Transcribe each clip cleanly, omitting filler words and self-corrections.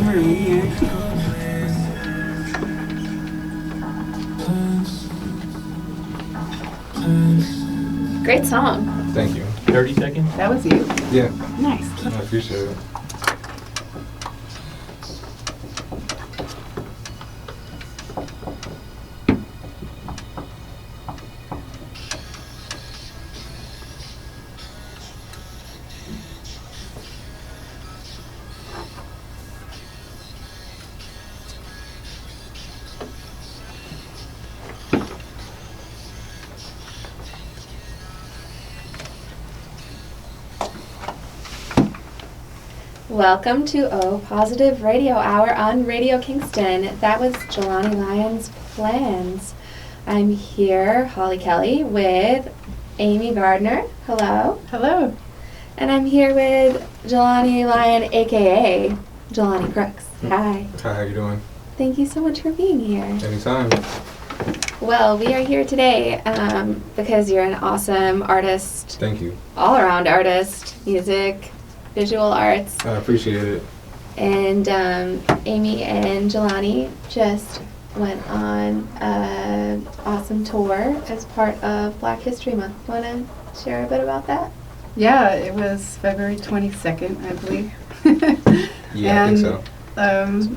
exciting room in here. Great song. Thank you. 30 seconds? That was you? Yeah, Nice. I appreciate it. Welcome to O Positive Radio Hour on Radio Kingston. That was Jalani Lyon's Plans. I'm here, Holly Kelly, with Aimee Gardner. Hello. Hello. And I'm here with Jalani Lyon, a.k.a. Jalani Crooks. Hi. Hi, how you doing? Thank you so much for being here. Anytime. Well, we are here today because you're an awesome artist, Thank you. all-around artist, music, visual arts. I appreciate it. And Aimee and Jalani just went on an awesome tour as part of Black History Month. Want to share a bit about that? Yeah, it was February 22nd, I believe. Yeah, I think so.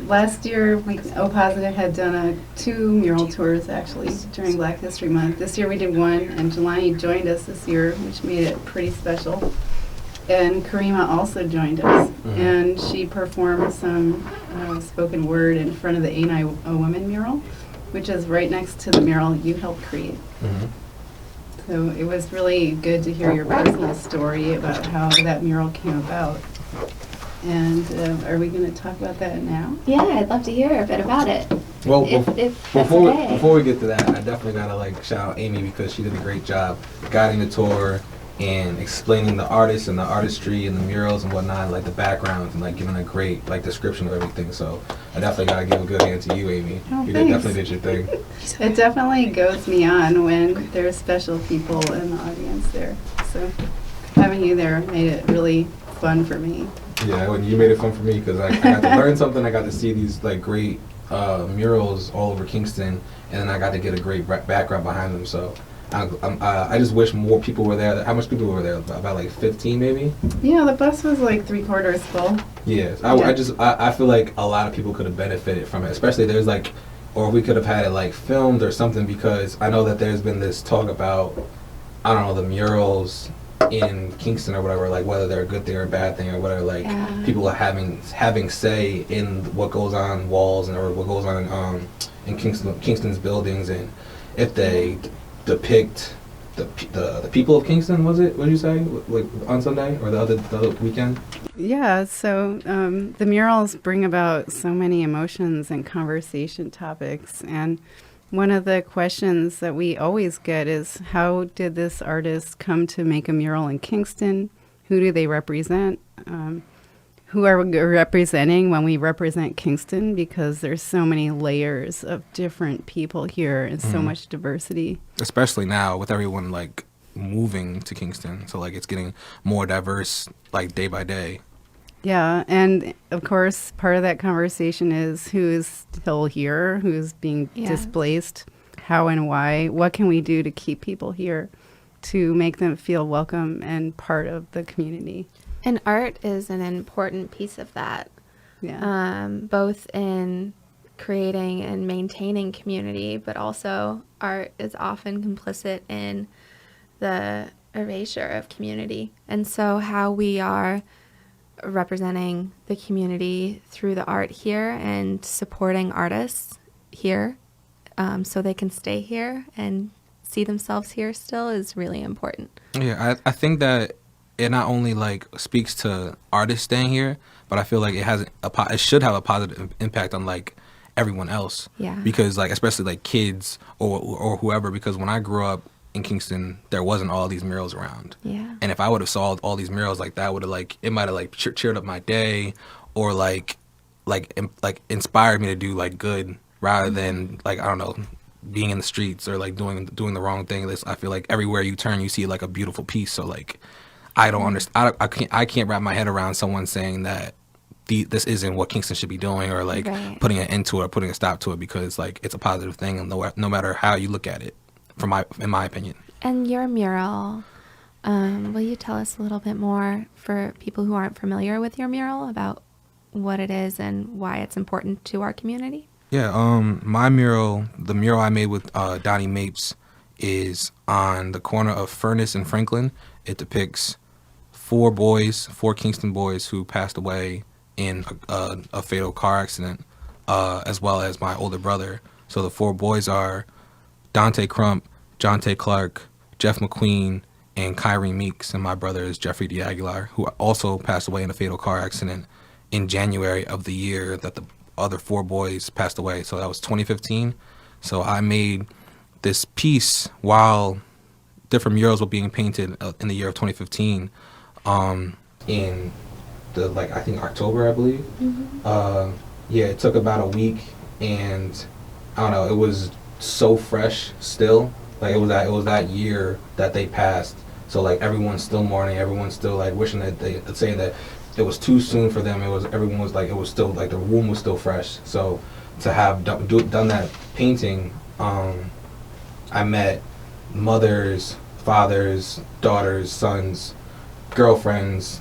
Last year, O Positive had done 2 mural tours, actually, during Black History Month. This year we did 1, and Jalani joined us this year, which made it pretty special. And Karima also joined us, and she performed some spoken word in front of the Ain't I a Woman mural, which is right next to the mural you helped create. So it was really good to hear your personal story about how that mural came about. And are we going to talk about that now? Yeah, I'd love to hear a bit about it. Well, if that's okay. before we get to that, I definitely gotta shout out Aimee because she did a great job guiding the tour and explaining the artists and the artistry and the murals and whatnot, like the backgrounds and giving a great description of everything. So I definitely gotta give a good hand to you, Aimee. Oh, You thanks. definitely did your thing. It definitely goes me on when there's special people in the audience there. So having you there made it really fun for me. Yeah, when you made it fun for me because I got to learn something. I got to see these great murals all over Kingston, and then I got to get a great background behind them. So I just wish more people were there. How much people were there? About 15 maybe? Yeah, the bus was 3/4 full. Yeah, I feel like a lot of people could have benefited from it, especially there's or we could have had it filmed or something, because I know that there's been this talk about, I don't know, the murals in Kingston or whatever, whether they're a good thing or a bad thing or whatever, people are having say in what goes on walls or what goes on in Kingston's buildings, and if they depict the people of Kingston, what did you say, on Sunday or the other weekend? Yeah, so the murals bring about so many emotions and conversation topics, and one of the questions that we always get is, how did this artist come to make a mural in Kingston? Who do they represent? Who are we representing when we represent Kingston? Because there's so many layers of different people here and so much diversity. Especially now with everyone moving to Kingston, so it's getting more diverse day by day. Yeah, and of course, part of that conversation is who is still here, who's being displaced, how and why. What can we do to keep people here, to make them feel welcome and part of the community? And art is an important piece of that, both in creating and maintaining community, but also art is often complicit in the erasure of community. And so how we are representing the community through the art here and supporting artists here so they can stay here and see themselves here still is really important. Yeah, I think that it not only speaks to artists staying here, but I feel like it should have a positive impact on everyone else. Yeah. Because especially kids or whoever, because when I grew up in Kingston, there wasn't all these murals around. Yeah. And if I would have saw all these murals that, would have it might have cheered up my day, or inspired me to do good, rather than I don't know, being in the streets or doing the wrong thing. I feel everywhere you turn you see a beautiful piece. So I don't understand. I can't wrap my head around someone saying that this isn't what Kingston should be doing, or like Right. putting an end to it or putting a stop to it, because like it's a positive thing, and no matter how you look at it, in my opinion. And your mural, will you tell us a little bit more for people who aren't familiar with your mural about what it is and why it's important to our community? Yeah, my mural, the mural I made with Donnie Mapes, is on the corner of Furnace and Franklin. It depicts four Kingston boys who passed away in a fatal car accident, as well as my older brother. So the four boys are Dante Crump, Jonte Clark, Jeff McQueen, and Kyrie Meeks, and my brother is Jeffrey D. Aguilar, who also passed away in a fatal car accident in January of the year that the other four boys passed away. So that was 2015. So I made this piece while different murals were being painted in the year of 2015, in the, like, I think October, I believe. Yeah, it took about a week, and I don't know, it was so fresh still. Like, it was that year that they passed. So like everyone's still mourning, everyone's still like wishing that saying that it was too soon for them. Everyone was like, it was still like the wound was still fresh. So to have done that painting, I met mothers, fathers, daughters, sons, girlfriends,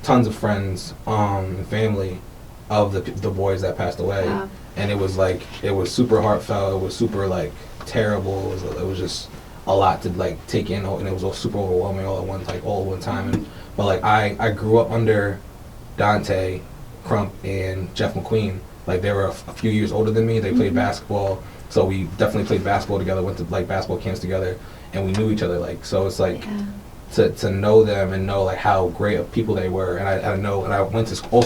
tons of friends, and family of the boys that passed away. Wow. And it was super heartfelt. It was super like terrible. It was just a lot to like take in, and it was all super overwhelming all at one time. And but like I grew up under Dante Crump and Jeff McQueen. Like, they were a few years older than me. They played basketball, so we definitely played basketball together. Went to like basketball camps together, and we knew each other. Like, so it's like to know them and know like how great of people they were. And I went to school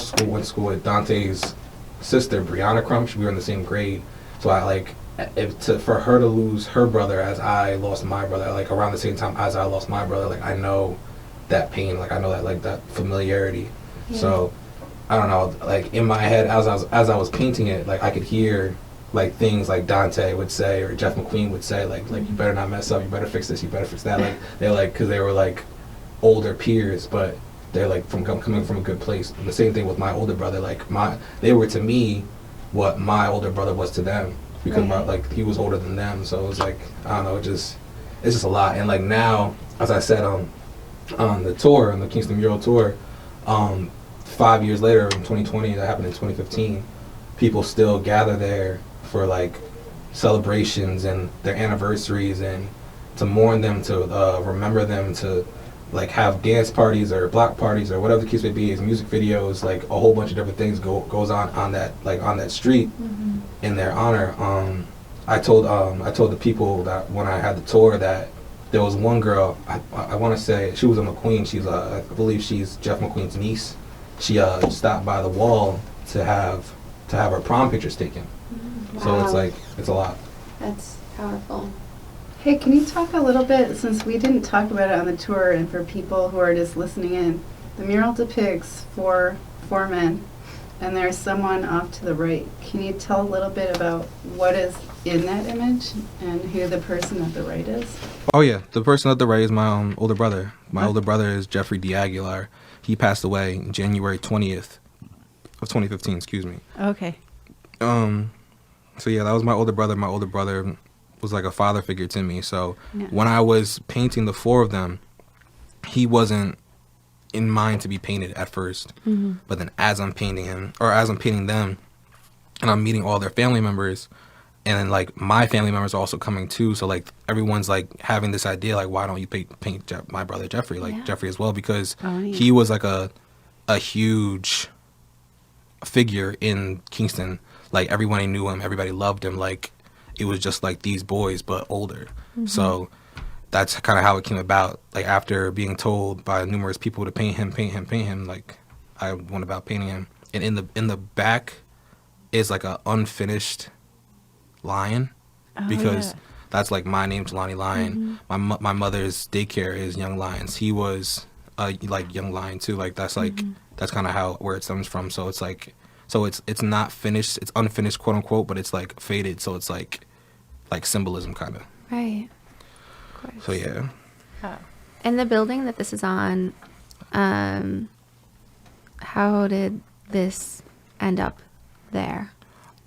with Dante's sister Brianna Crump. We were in the same grade, so I like. For her to lose her brother as I lost my brother, like around the same time as I lost my brother, like I know that pain, like I know that like that familiarity. Yeah. So I don't know, like in my head as I was painting it, like I could hear like things like Dante would say or Jeff McQueen would say, like you better not mess up, you better fix this, you better fix that. Like they're like, because they were like older peers, but they're like coming from a good place. And the same thing with my older brother, like they were to me what my older brother was to them. Because like he was older than them, so it was like, I don't know, it's just a lot. And like now, as I said on the tour, on the Kingston Mural tour, 5 years later in 2020, that happened in 2015, people still gather there for like celebrations and their anniversaries, and to mourn them, to remember them, to like have dance parties or block parties or whatever the case may be, is music videos, like a whole bunch of different things goes on that street in their honor. I told the people that when I had the tour that there was one girl, I want to say she was a McQueen. I believe she's Jeff McQueen's niece. She stopped by the wall to have her prom pictures taken. Wow. So it's like, it's a lot. That's powerful. Hey, can you talk a little bit, since we didn't talk about it on the tour, and for people who are just listening in, the mural depicts four men, and there's someone off to the right. Can you tell a little bit about what is in that image and who the person at the right is? Oh yeah, the person at the right is my older brother. My older brother is Jeffrey D. Aguilar. He passed away January 20th of 2015, excuse me. Okay. So yeah, that was my older brother. My older brother was like a father figure to me. So yeah. When I was painting the four of them, he wasn't in mind to be painted at first. But then as I'm painting them, and I'm meeting all their family members, and then like my family members are also coming too. So like everyone's like having this idea, like, why don't you paint my brother Jeffrey, like Jeffrey as well, because he was like a huge figure in Kingston. Like everybody knew him, everybody loved him. Like it was just like these boys, but older. So that's kind of how it came about. Like after being told by numerous people to paint him, like I went about painting him. And in the back is like a unfinished lion, because that's like my name, Jalani Lion. My mother's daycare is Young Lions. He was like Young Lion too. Like that's like that's kind of where it stems from. So it's like, so it's not finished. It's unfinished, quote unquote, but it's like faded. So it's like symbolism kind of. Right. Of course. So yeah. And the building that this is on, how did this end up there?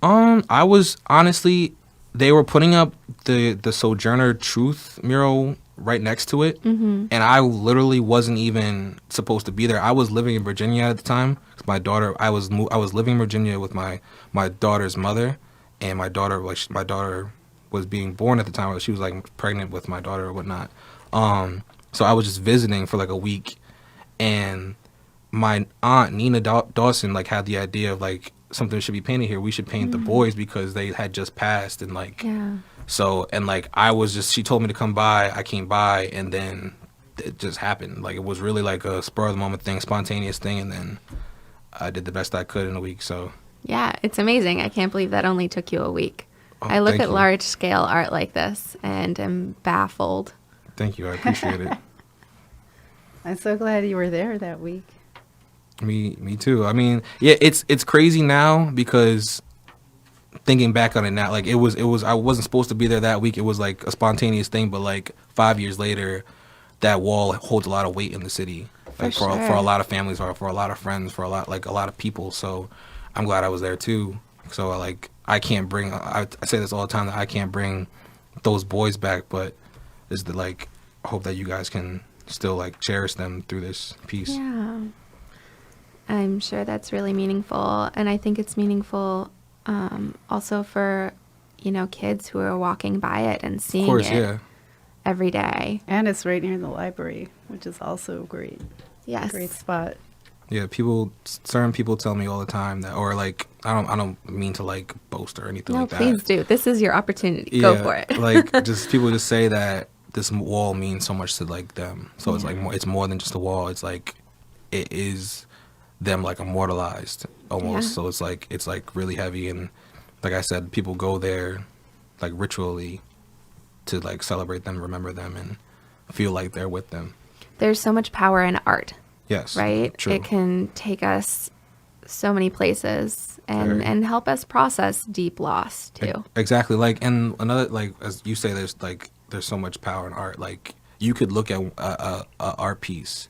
I was honestly, they were putting up the Sojourner Truth mural right next to it, and I literally wasn't even supposed to be there. I was living in Virginia at the time. 'Cause my daughter, I was living in Virginia with my daughter's mother, and my daughter was being born at the time. She was like pregnant with my daughter or whatnot. So I was just visiting for like a week, and my aunt Nina Dawson like had the idea of like something should be painted here. We should paint the boys because they had just passed, and like so, and like she told me to come by. I came by, and then it just happened. Like it was really like a spur of the moment thing, spontaneous thing, and then I did the best I could in a week. So yeah, it's amazing. I can't believe that only took you a week. Oh, I look thank at you. large scale art like this and am baffled. Thank you. I appreciate it. I'm so glad you were there that week. Me too. I mean, yeah, it's crazy now because thinking back on it now, like it was I wasn't supposed to be there that week. It was like a spontaneous thing, but like 5 years later, that wall holds a lot of weight in the city. Like for a lot of families, or for a lot of friends, for a lot of people. So I'm glad I was there too. So I can't bring. I say this all the time that I can't bring those boys back, but is the like I hope that you guys can still like cherish them through this piece. Yeah. I'm sure that's really meaningful. And I think it's meaningful also for, kids who are walking by it and seeing it every day. And it's right near the library, which is also great. Yes. Great spot. Yeah, certain people tell me all the time that, or like, I don't mean to like boast or anything like that. No, please do. This is your opportunity. Go for it. Like, people just say that this wall means so much to like them. So it's like it's more than just a wall. It's like it is them like immortalized almost. So it's like really heavy, and like I said, people go there like ritually to like celebrate them, remember them, and feel like they're with them. There's so much power in art. Yes. Right? True. It can take us so many places and help us process deep loss too. Exactly. Like, and another, like, as you say, there's so much power in art. Like, you could look at a art piece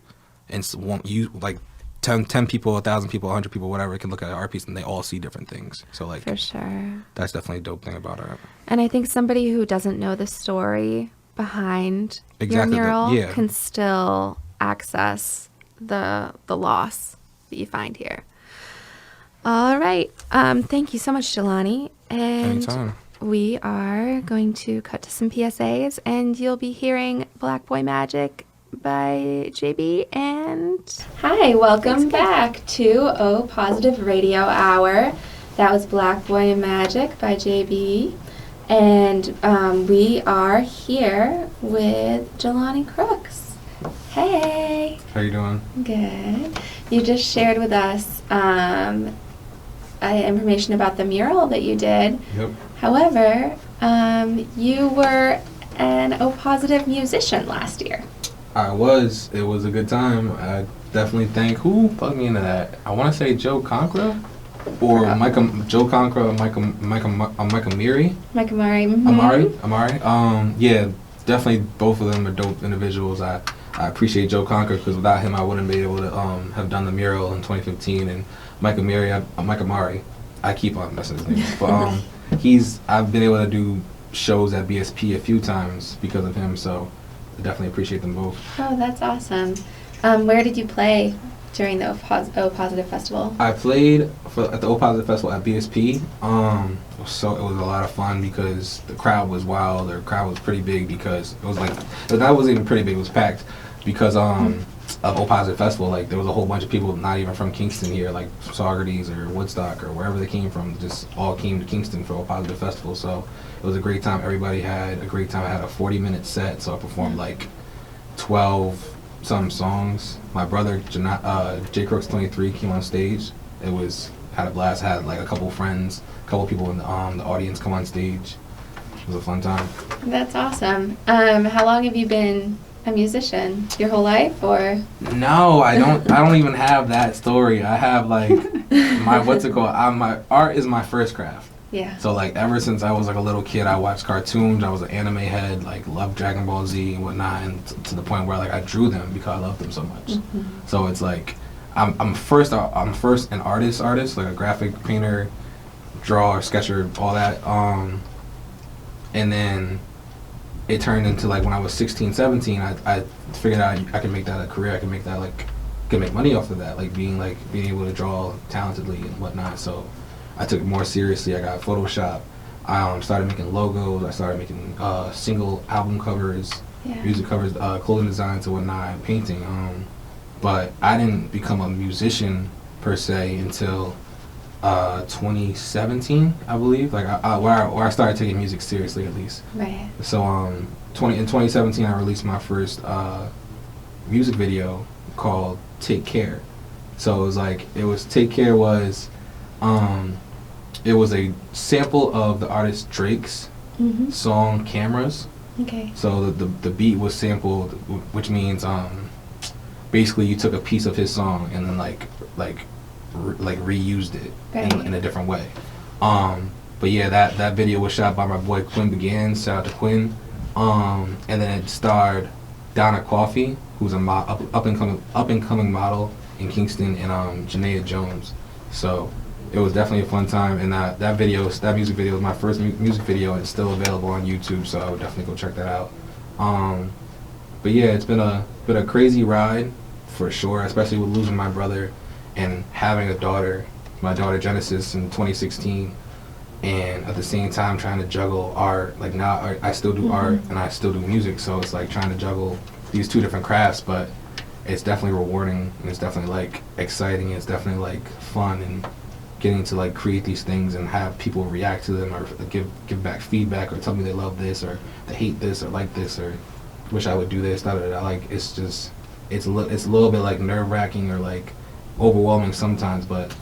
and you like 10 people, 1,000 people, 100 people, whatever, can look at an art piece and they all see different things. So like, for sure, that's definitely a dope thing about art. And I think somebody who doesn't know the story behind your mural can still access the loss that you find here. All right. Thank you so much, Jalani. And Anytime. We are going to cut to some PSAs, and you'll be hearing Black Boy Magic by JB. And hi, welcome back to O Positive Radio Hour. That was Black Boy Magic by JB. And we are here with Jalani Crooks. Hey. How you doing? Good. You just shared with us information about the mural that you did. Yep. However, you were an O Positive musician last year. I was. It was a good time. I definitely thank who plugged me into that. I want to say Joe Conqueror or Joe Conqueror or Mike Amiri. Mike Amari. Amari. Yeah, definitely both of them are dope individuals. I appreciate Joe Conqueror because without him I wouldn't be able to have done the mural in 2015. And Mike Amari, I keep on messing his name up. But I've been able to do shows at BSP a few times because of him, so I definitely appreciate them both. Oh, that's awesome. Where did you play during the O Positive Festival? I played at the O Positive Festival at BSP. So it was a lot of fun because the crowd was wild. The crowd was pretty big because it was like, that wasn't even pretty big, it was packed because of O Positive Festival. Like there was a whole bunch of people not even from Kingston here, like Saugerties or Woodstock or wherever they came from, just all came to Kingston for O Positive Festival. So it was a great time. Everybody had a great time. I had a 40-minute set, so I performed like 12 some songs. My brother J Crooks 23 came on stage. Had a blast. Had like a couple friends, a couple people in the audience come on stage. It was a fun time. That's awesome. How long have you been a musician? Your whole life, or? No, I don't even have that story. I have like my my art is my first craft. Yeah. So like ever since I was like a little kid, I watched cartoons. I was an anime head, like loved Dragon Ball Z and whatnot, and to the point where like I drew them because I loved them so much. Mm-hmm. So it's like I'm first an artist, like a graphic painter, drawer, sketcher, all that. And then it turned into like when I was 16, 17, I figured out I can make that a career. I can make that can make money off of that, like being able to draw talentedly and whatnot. So I took it more seriously. I got Photoshop. I started making logos. I started making single album covers, music covers, clothing designs and whatnot, and painting. But I didn't become a musician per se until 2017, I believe. Like where I started taking music seriously, at least. Right. So in 2017, I released my first music video called "Take Care." So it was "Take Care" was it was a sample of the artist Drake's song "Cameras." Okay. So the beat was sampled, which means basically you took a piece of his song and then reused it in a different way. But yeah, that video was shot by my boy Quinn Began. Shout out to Quinn. And then it starred Donna Coffey, who's a up and coming model in Kingston, and Janaea Jones. So it was definitely a fun time. And that music video was my first music video, and it's still available on YouTube. So I would definitely go check that out. But yeah, it's been a crazy ride for sure, especially with losing my brother and having a daughter, my daughter Genesis, in 2016, and at the same time trying to juggle art. Like now I still do art and I still do music, so it's like trying to juggle these two different crafts, but it's definitely rewarding and it's definitely like exciting. It's definitely like fun and getting to like create these things and have people react to them or give back feedback or tell me they love this or they hate this or like this or wish I would do this. Like it's a little bit like nerve-wracking or like overwhelming sometimes, but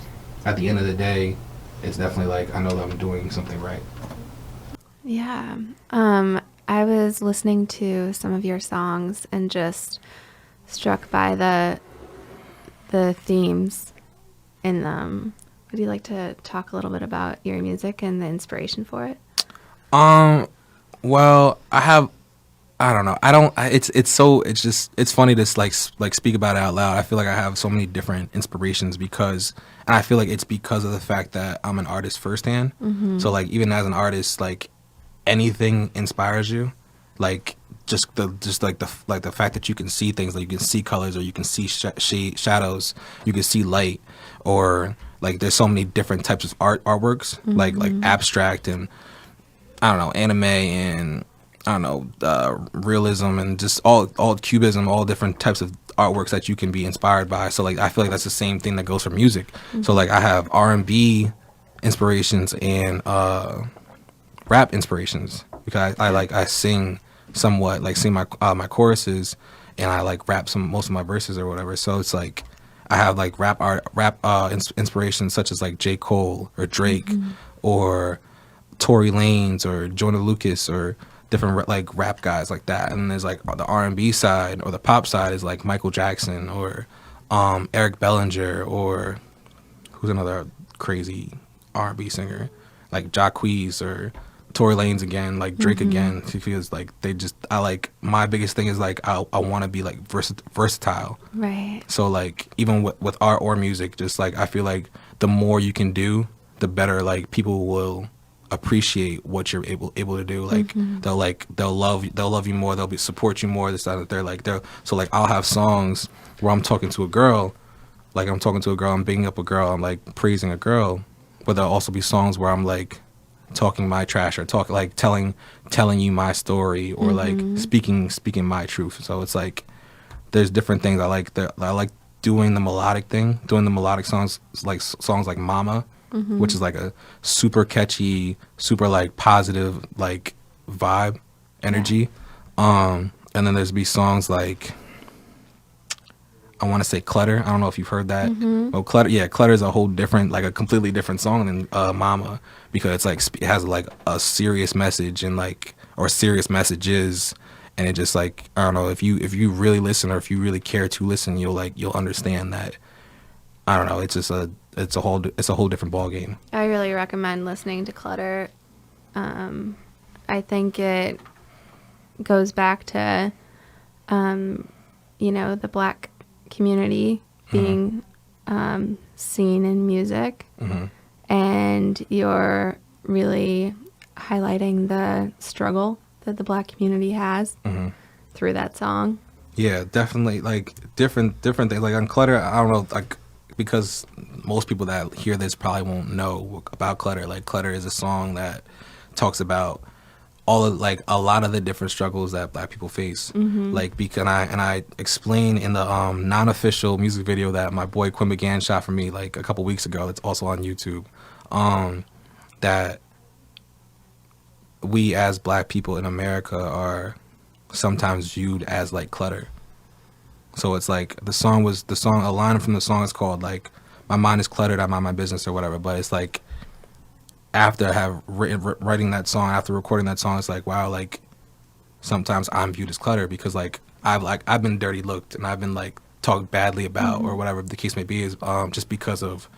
at the end of the day, it's definitely like I know that I'm doing something right. Yeah. I was listening to some of your songs and just struck by the themes in them. Would you like to talk a little bit about your music and the inspiration for it? Well, I don't know. It's funny to like speak about it out loud. I feel like I have so many different inspirations and I feel like it's because of the fact that I'm an artist firsthand. So like even as an artist, like anything inspires you. Like just the fact that you can see things, like you can see colors or you can see shadows, you can see light, or like there's so many different types of artworks, like abstract and I don't know, anime and I don't know, realism and just all cubism, all different types of artworks that you can be inspired by. So like I feel like that's the same thing that goes for music. So like I have R&B inspirations and rap inspirations because I sing somewhat, like sing my choruses and I like rap most of my verses or whatever. So it's like I have like rap inspirations such as like J. Cole or Drake or Tory Lanez or Jonah Lucas or different like rap guys like that. And there's like the R&B side or the pop side is like Michael Jackson or Eric Bellinger or who's another crazy R&B singer like Jacquees or Tory Lanez again, like Drake again, because like my biggest thing is like I want to be like versatile. Right. So like even with art or music, just like I feel like the more you can do, the better like people will appreciate what you're able to do. Like they'll love you more, they'll support you more, this that they're so like I'll have songs where I'm talking to a girl, I'm bigging up a girl, I'm like praising a girl, but there'll also be songs where I'm like talking my trash or telling you my story or like speaking my truth. So it's like there's different things I like doing the melodic songs like Mama, which is like a super catchy, super like positive like vibe energy. And then there's be songs like I want to say Clutter. I don't know if you've heard that. Well, Clutter is a whole different, like a completely different song than Mama, because it's like it has like a serious message and like or serious messages, and it just like I don't know if you really listen or if you really care to listen, you'll understand that. I don't know. It's a whole different ball game. I really recommend listening to Clutter. I think it goes back to the Black community being scene in music, and you're really highlighting the struggle that the Black community has through that song. Yeah, definitely. Like different things. Like on Clutter, I don't know, like because most people that hear this probably won't know about Clutter. Like Clutter is a song that talks about all of like a lot of the different struggles that Black people face. Like because I explain in the non-official music video that my boy Quinn McGann shot for me like a couple weeks ago. It's also on YouTube. That we as Black people in America are sometimes viewed as like clutter. So it's like a line from the song is called like my mind is cluttered, I mind my business or whatever. But it's like after I have writing that song, after recording that song, it's like wow, like sometimes I'm viewed as clutter because like I've been dirty looked and I've been like talked badly about or whatever the case may be is just because of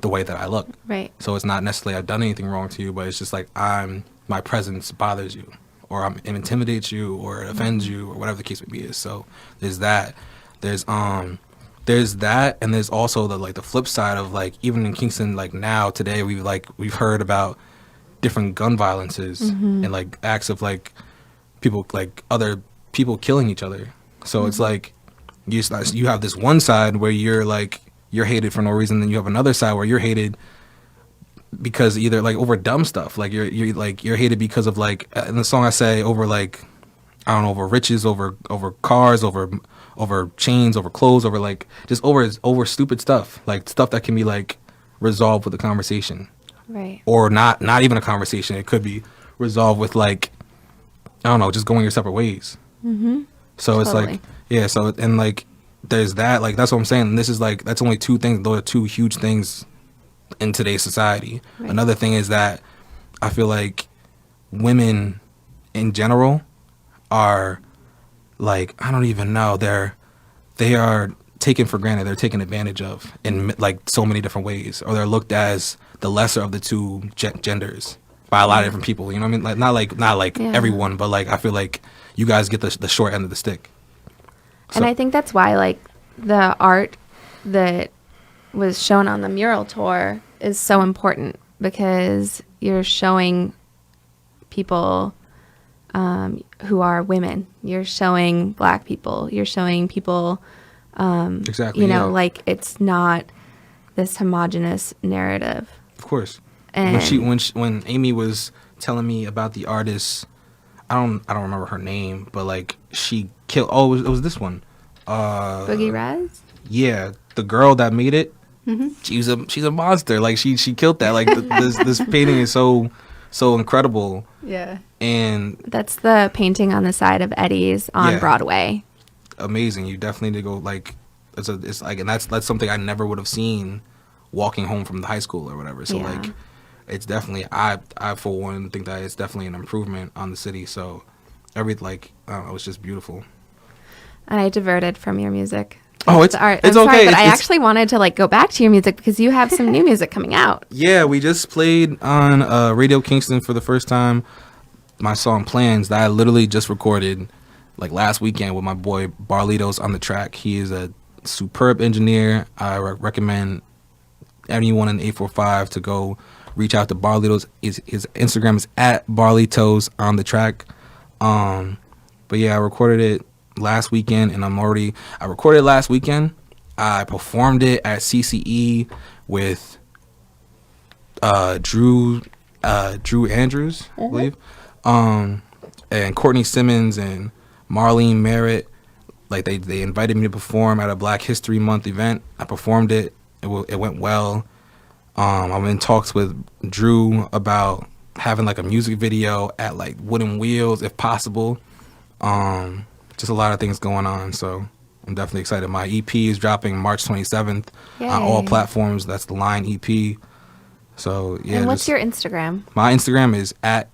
the way that I look. Right. So it's not necessarily I've done anything wrong to you, but it's just like my presence bothers you, or it intimidates you, or it offends you, or whatever the case may be is. So there's that. There's that, and there's also the flip side of like even in Kingston like now today we've heard about different gun violences and like acts of like people like other people killing each other. So it's like you have this one side where you're hated for no reason, then you have another side where you're hated because either like over dumb stuff, like you're hated because of like in the song I say over like I don't know, over riches, over cars, over chains, over clothes, over like just over stupid stuff, like stuff that can be like resolved with a conversation, right? Or not even a conversation. It could be resolved with like I don't know, just going your separate ways. So it's like yeah. So and like there's that, like that's what I'm saying. And this is like that's only two things. Those are two huge things in today's society. Right. Another thing is that I feel like women in general are like I don't even know, they are taken for granted, they're taken advantage of in like so many different ways, or they're looked as the lesser of the two genders by a lot of different people, you know what I mean? Like not like everyone, but like I feel like you guys get the short end of the stick. And I think that's why like the art that was shown on the Mural tour is so important, because you're showing people who are women, you're showing Black people, you're showing people exactly, like it's not this homogenous narrative. Of course. And when Aimee was telling me about the artist, I don't remember her name, but like she killed it was this one Boogie Raz. Yeah, the girl that made it. She's a monster. Like she killed that. Like this painting is so incredible. Yeah. And that's the painting on the side of Eddie's on Broadway. Amazing. You definitely need to go. Like it's like, and that's something I never would have seen walking home from the high school or whatever. So like it's definitely I for one think that it's definitely an improvement on the city. So I don't know, it's just beautiful. And I diverted from your music. Oh, it's art. It's I'm okay. Sorry, but I actually wanted to like go back to your music because you have some new music coming out. Yeah, we just played on Radio Kingston for the first time my song Plans that I literally just recorded like last weekend with my boy Barlitos on the track. He is a superb engineer. I recommend anyone in 845 to go reach out to Barlitos. His Instagram is at Barlitos on the track. But yeah, I recorded it last weekend, and I recorded it last weekend. I performed it at CCE with Drew Andrews, I believe, and Courtney Simmons and Marlene Merritt. Like they invited me to perform at a Black History Month event. I performed it. It went well. I'm in talks with Drew about having like a music video at like Wooden Wheels if possible. Just a lot of things going on, so I'm definitely excited. My EP is dropping March 27th on all platforms. That's the Line EP. So yeah. And what's your Instagram? My Instagram is at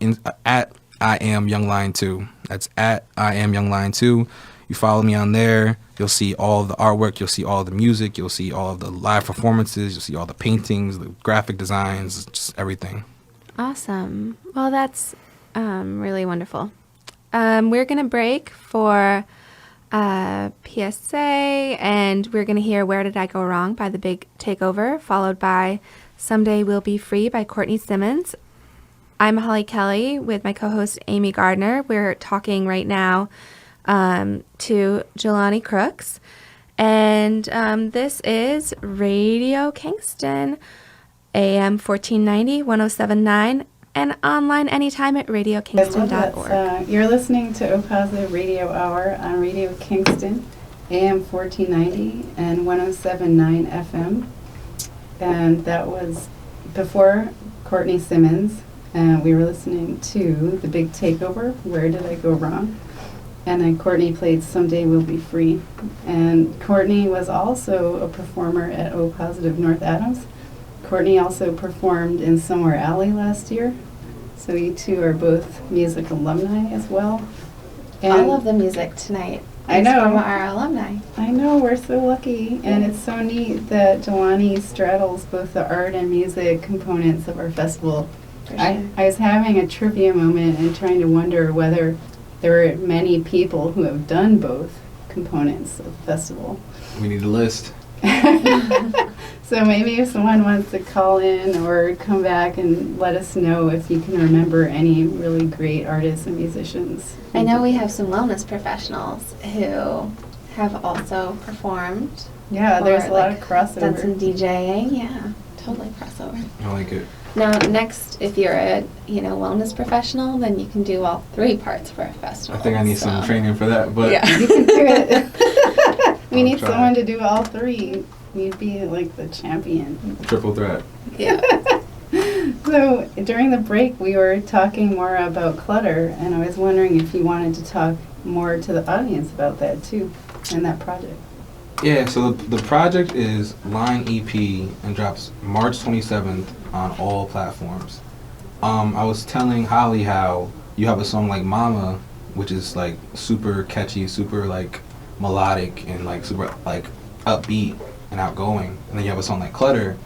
I am Young Lion 2. That's at I am Young Lion 2. You follow me on there. You'll see all of the artwork. You'll see all of the music. You'll see all of the live performances. You'll see all the paintings, the graphic designs, just everything. Awesome. Well, that's really wonderful. We're going to break for PSA, and we're going to hear Where Did I Go Wrong by The Big Takeover, followed by Someday We'll Be Free by Courtney Simmons. I'm Holly Kelly with my co-host Aimee Gardner. We're talking right now to Jalani Crooks, and this is Radio Kingston, AM 1490, 1079, and online anytime at radiokingston.org. You're listening to O Positive Radio Hour on Radio Kingston, AM 1490 and 1079 FM. And that was before Courtney Simmons. And we were listening to The Big Takeover, Where Did I Go Wrong? And then Courtney played Someday We'll Be Free. And Courtney was also a performer at O Positive North Adams. Courtney also performed in Somewhere Alley last year. So you two are both music alumni as well. And all of the music tonight I is know. from our alumni. I know, we're so lucky. And it's so neat that Jalani straddles both the art and music components of our festival. For sure. I was having a trivia moment and trying to wonder whether there are many people who have done both components of the festival. We need a list. So maybe if someone wants to call in or come back and let us know if you can remember any really great artists and musicians. I know we have some wellness professionals who have also performed. Yeah, there's a lot like of crossover. done some DJing. Yeah, totally crossover. I like it. Now, next, if you're a wellness professional, then you can do all three parts for a festival. I think I need some training for that, but Yeah. You can do it. We I'll need try. someone to do all three. You'd be like the champion. triple threat. Yeah. So during the break, we were talking more about clutter, and I was wondering if you wanted to talk more to the audience about that too, and that project. Yeah, so the project is Line EP and drops March 27th on all platforms. I was telling Holly how you have a song like Mama, which is like super catchy, super like melodic and like super like upbeat and outgoing. And then you have a song like Clutter,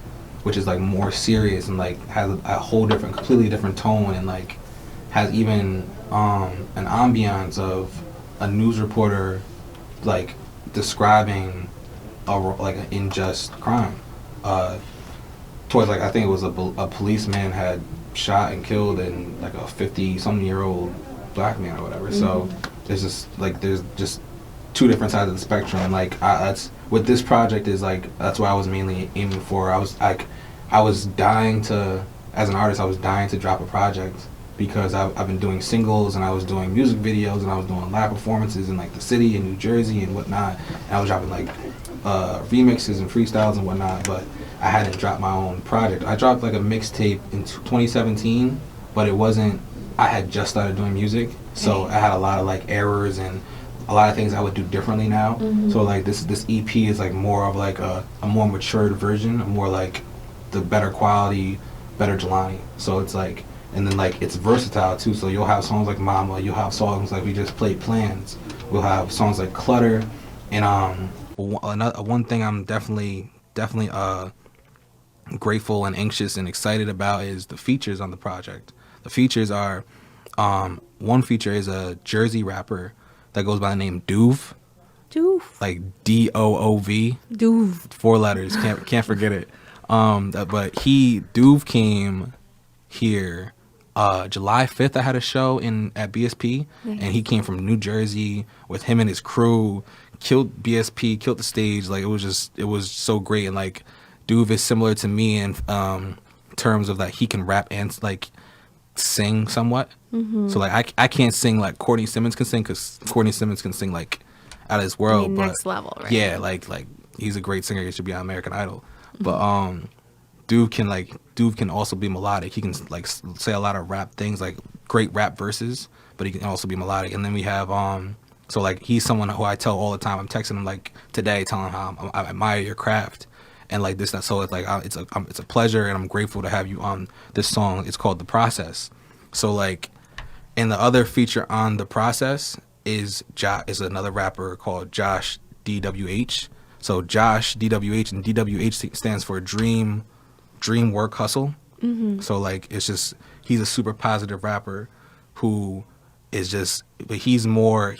which is like more serious and like has a whole different, completely different tone and like has even an ambiance of a news reporter like describing like an unjust crime towards like I think it was a policeman had shot and killed and like a 50-something-year-old black man or whatever. So there's just two different sides of the spectrum. And like that's what this project is like. That's what I was mainly aiming for. I was dying to, as an artist, I was dying to drop a project because I've been doing singles and I was doing music videos and I was doing live performances in like the city in New Jersey and whatnot. And I was dropping like remixes and freestyles and whatnot, but I hadn't dropped my own project. I dropped like a mixtape in 2017, but it wasn't. I had just started doing music, so I had a lot of like errors and a lot of things I would do differently now. So like this EP is like more of like a more matured version, a more like the better quality, better Jalani. So it's like, and then like it's versatile too. So you'll have songs like Mama, you'll have songs like we just played Plans. We'll have songs like Clutter, and one thing I'm definitely grateful and anxious and excited about is the features on the project. The features are, one feature is a Jersey rapper that goes by the name Doov. Doof. Like Doov. Doof. 4 letters. Can't forget it. But Doov came here July 5th. I had a show at BSP, and he came from New Jersey with him and his crew. Killed BSP, killed the stage. Like it was so great. And like Doov is similar to me in terms of that he can rap and like sing somewhat. So like I can't sing like Courtney Simmons can sing, because Courtney Simmons can sing like out of this world. But next level, right? Yeah, like he's a great singer. He should be on American Idol. But Doov can also be melodic. He can like say a lot of rap things, like great rap verses, but he can also be melodic. And then we have so like he's someone who I tell all the time. I'm texting him like today, telling him how I admire your craft and like this that. So it's like it's a pleasure, and I'm grateful to have you on this song. It's called The Process. So like, and the other feature on The Process is another rapper called Josh DWH. So Josh DWH, and DWH stands for Dream Work Hustle. So like it's just, he's a super positive rapper who is just, but he's more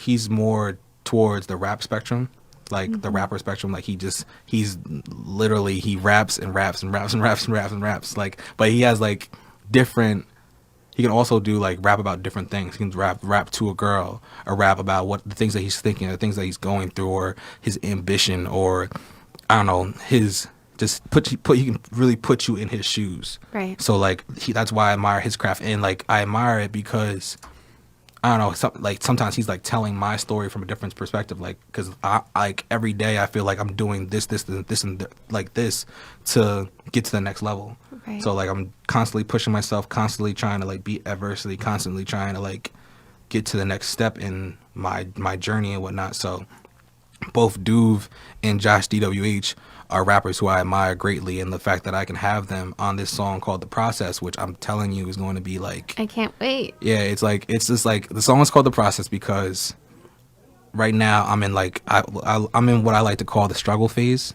towards the rap spectrum, like the rapper spectrum. Like he's literally, he raps and raps and raps and raps and raps and raps. Like, but he has like different. He can also do like rap about different things. He can rap to a girl, or rap about what the things that he's thinking, the things that he's going through, or his ambition, or I don't know, his just he can really put you in his shoes. Right. So like that's why I admire his craft, and like I admire it because I don't know, like sometimes he's like telling my story from a different perspective, like because I like every day I feel like I'm doing this and like this to get to the next level. Right. So like I'm constantly pushing myself, constantly trying to like beat adversity, constantly trying to like get to the next step in my journey and whatnot. So both Duve and Josh DWH are rappers who I admire greatly, and the fact that I can have them on this song called The Process, which I'm telling you is going to be like, I can't wait. yeah, it's just like the song is called The Process because right now I'm in like I'm in what I like to call the struggle phase.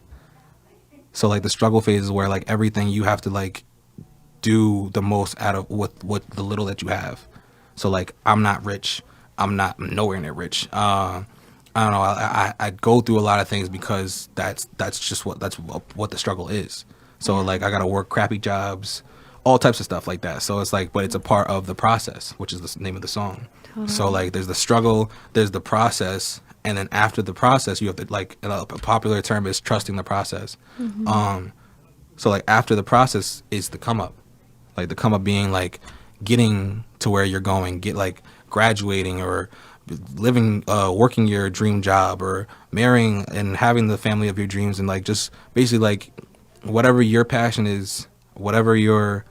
So like the struggle phase is where like everything you have to like do the most out of what the little that you have. So like I'm not rich, I'm nowhere near rich. I don't know. I go through a lot of things because that's just what the struggle is. So like I gotta work crappy jobs, all types of stuff like that. So it's like, but it's a part of the process, which is the name of the song. Totally. So like there's the struggle, there's the process, and then after the process, you have to like a popular term is trusting the process. So like after the process is the come up, like the come up being like getting to where you're going, get like graduating or living, working your dream job, or marrying and having the family of your dreams, and like just basically like whatever your passion is, whatever your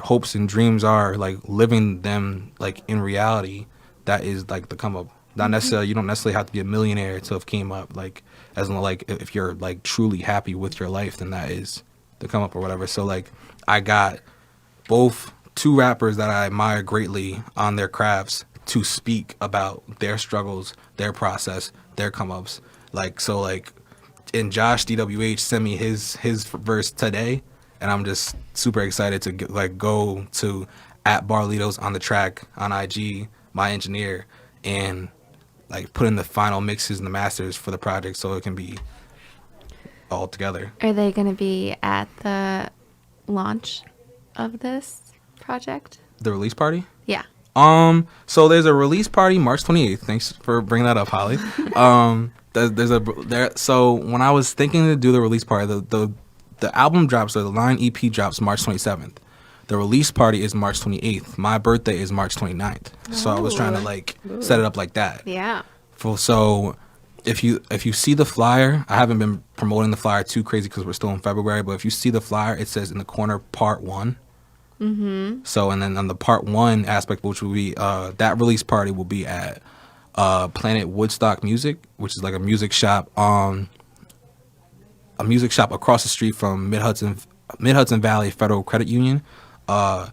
hopes and dreams are, like living them like in reality. That is like the come up. Not necessarily, you don't necessarily have to be a millionaire to have came up. Like as in like if you're like truly happy with your life, then that is the come up or whatever. So like I got both two rappers that I admire greatly on their crafts to speak about their struggles, their process, their come-ups. Like, so like, and Josh DWH sent me his verse today, and I'm just super excited to go to @Barlitos on the track on IG, my engineer, and like put in the final mixes and the masters for the project so it can be all together. Are they going to be at the launch of this project? The release party? Yeah. So there's a release party March 28th. Thanks for bringing that up, Holly. So when I was thinking to do the release party, the album drops, or the Line EP drops March 27th. The release party is March 28th. My birthday is March 29th. So I was trying to like set it up like that. Yeah. So if you see the flyer, I haven't been promoting the flyer too crazy because we're still in February, but if you see the flyer, it says in the corner Part 1. So, and then on the Part 1 aspect, which will be that release party will be at Planet Woodstock Music, which is like a music shop across the street from Mid-Hudson Valley Federal Credit Union. But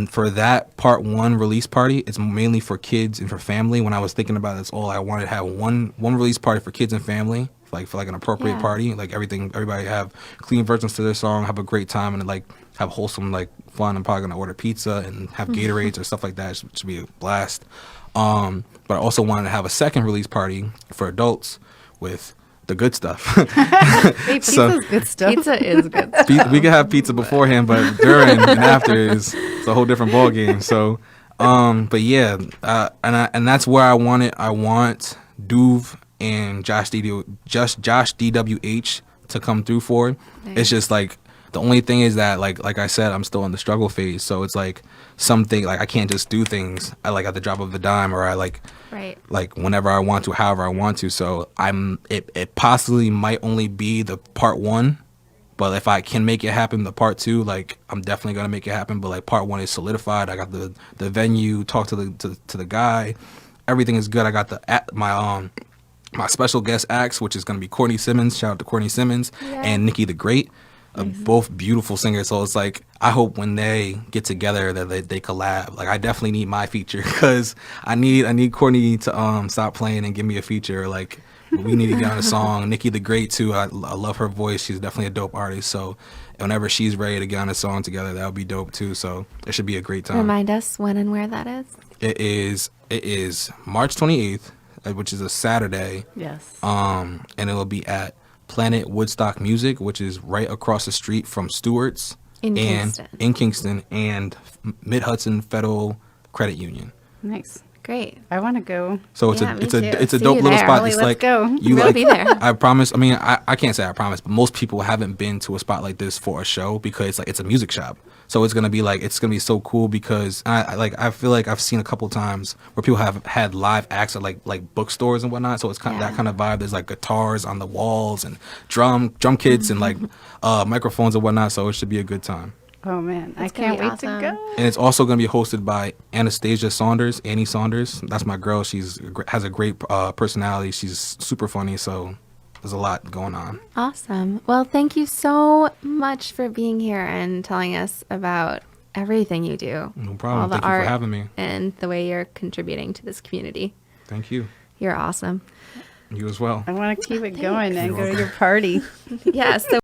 for that Part 1 release party, it's mainly for kids and for family. When I was thinking about this, I wanted to have one release party for kids and family, like for like an appropriate party, like everybody have clean versions to their song, have a great time, and like have wholesome like fun. I'm probably gonna order pizza and have Gatorades or stuff like that. It should be a blast. But I also wanted to have a second release party for adults with the good stuff. Hey, pizza's good stuff. Pizza is good stuff. We can have pizza beforehand, but during and after is a whole different ball game. So, but yeah, and that's where I want it. I want Duve and Josh DWH to come through for it. Nice. It's just like the only thing is that like I said, I'm still in the struggle phase. So it's like something like I can't just do things like at the drop of a dime, or I like whenever I want to, however I want to. So it possibly might only be the Part 1, but if I can make it happen, the Part 2, like I'm definitely gonna make it happen. But like Part 1 is solidified. I got the venue, talk to the guy, everything is good. I got my special guest acts, which is gonna be Courtney Simmons. Shout out to Courtney Simmons and Nikki the Great. Both beautiful singers, so it's like I hope when they get together that they collab. Like I definitely need my feature because I need Courtney to stop playing and give me a feature. Like we need to get on a song. Nikki the Great too. I love her voice. She's definitely a dope artist. So whenever she's ready to get on a song together, that would be dope too. So it should be a great time. Remind us when and where that is. It is March 28th. which is a Saturday. Yes. And it'll be at Planet Woodstock Music, which is right across the street from Stewart's In Kingston. in Kingston and Mid Hudson Federal Credit Union. Nice. Great. I want to go. So it's Yeah, me too. it's a See dope you little there. spot. Really, It's let's like go. you We'll like. be there. I promise. I mean, I can't say I promise, but most people haven't been to a spot like this for a show because like it's a music shop. So it's gonna be so cool because I feel like I've seen a couple times where people have had live acts at like bookstores and whatnot. So it's kind of that kind of vibe. There's like guitars on the walls and drum kits and like microphones and whatnot. So it should be a good time. Oh man, I That's gonna can't be wait to awesome. go. And it's also going to be hosted by Anastasia Saunders, Annie Saunders. That's my girl. Has a great personality. She's super funny. So there's a lot going on. Awesome. Well, thank you so much for being here and telling us about everything you do. No problem. All the Thank you for art having me. and the way you're contributing to this community. Thank you. You're awesome. You as well. I want to keep it going and go to your party. Yeah, so